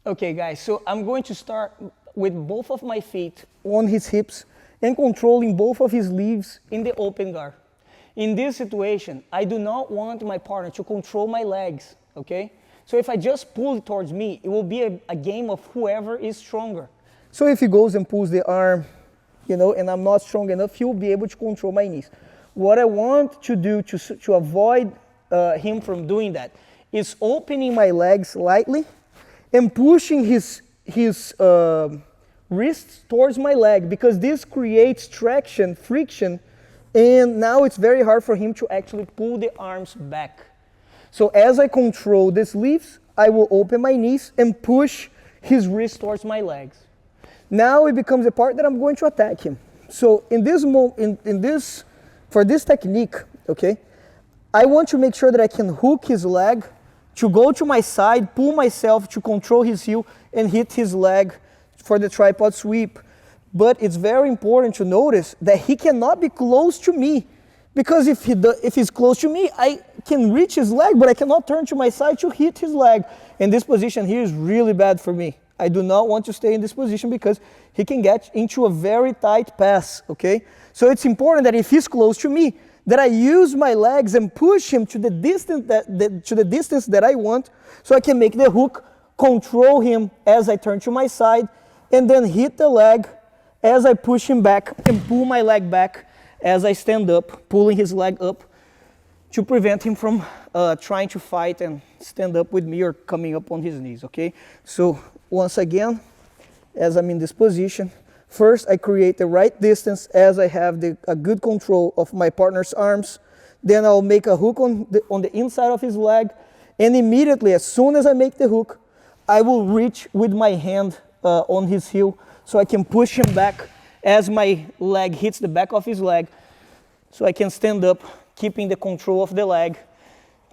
Okay guys, so I'm going to start with both of my feet on his hips and controlling both of his leaves in the open guard. In this situation, I do not want my partner to control my legs, okay? So if I just pull it towards me, it will be a game of whoever is stronger. So if he goes and pulls the arm, you know, and I'm not strong enough, he'll be able to control my knees. What I want to do to avoid him from doing that is opening my legs slightly and pushing his wrists towards my leg, because this creates traction, friction, and now it's very hard for him to actually pull the arms back. So as I control the sleeves, I will open my knees and push his wrist towards my legs. Now it becomes a part that I'm going to attack him. So in this for this technique, okay, I want to make sure that I can hook his leg to go to my side, pull myself to control his heel and hit his leg for the tripod sweep. But it's very important to notice that he cannot be close to me, because if he's close to me, I can reach his leg, but I cannot turn to my side to hit his leg. And this position here is really bad for me. I do not want to stay in this position because he can get into a very tight pass, okay? So it's important that if he's close to me, that I use my legs and push him to the distance that I want, so I can make the hook, control him as I turn to my side, and then hit the leg as I push him back and pull my leg back as I stand up, pulling his leg up to prevent him from trying to fight and stand up with me or coming up on his knees, okay? So once again, as I'm in this position, first I create the right distance as I have a good control of my partner's arms. Then I'll make a hook on the inside of his leg, and immediately, as soon as I make the hook, I will reach with my hand on his heel, so I can push him back as my leg hits the back of his leg, so I can stand up, keeping the control of the leg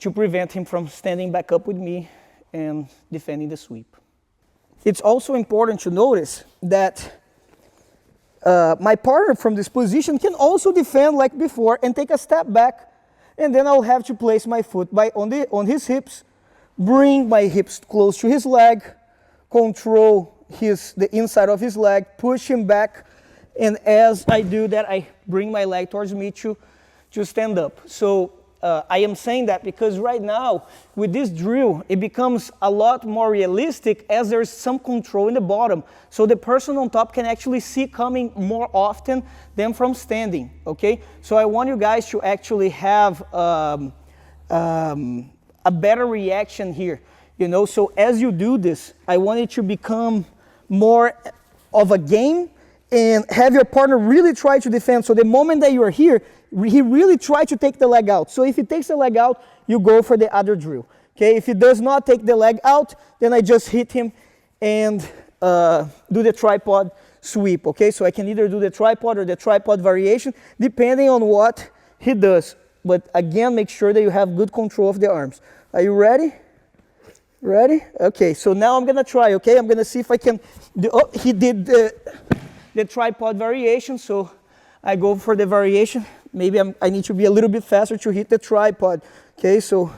to prevent him from standing back up with me and defending the sweep. It's also important to notice that my partner from this position can also defend like before and take a step back, and then I'll have to place my foot on his hips, bring my hips close to his leg, control the inside of his leg, push him back, and as I do that, I bring my leg towards me to stand up. So I am saying that because right now, with this drill, it becomes a lot more realistic as there's some control in the bottom. So the person on top can actually see coming more often than from standing, okay? So I want you guys to actually have a better reaction here, you know? So as you do this, I want it to become more of a game and have your partner really try to defend. So the moment that you are here, he really try to take the leg out. So if he takes the leg out, you go for the other drill. Okay, if he does not take the leg out, then I just hit him and do the tripod sweep. Okay, so I can either do the tripod or the tripod variation, depending on what he does. But again, make sure that you have good control of the arms. Are you ready? Ready? Okay, so now I'm gonna try, okay? I'm gonna see if I can do, oh, he did the tripod variation, so I go for the variation. Maybe I need to be a little bit faster to hit the tripod, okay? So,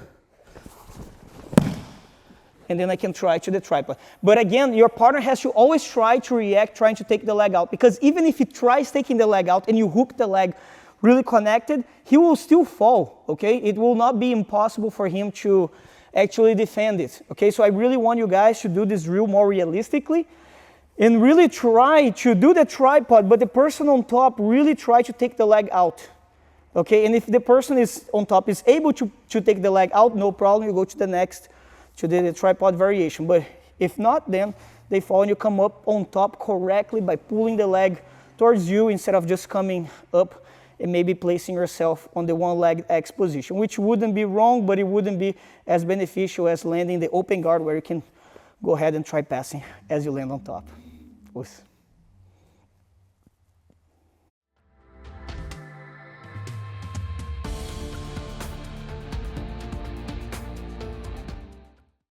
and then I can try to the tripod. But again, your partner has to always try to react, trying to take the leg out, because even if he tries taking the leg out and you hook the leg really connected, he will still fall, okay? It will not be impossible for him to actually defend it, okay? So I really want you guys to do this drill more realistically and really try to do the tripod, but the person on top really try to take the leg out, okay? And if the person is on top is able to take the leg out, no problem, you go to the next, to the tripod variation. But if not, then they fall and you come up on top correctly by pulling the leg towards you instead of just coming up and maybe placing yourself on the one leg X position, which wouldn't be wrong, but it wouldn't be as beneficial as landing the open guard where you can go ahead and try passing as you land on top.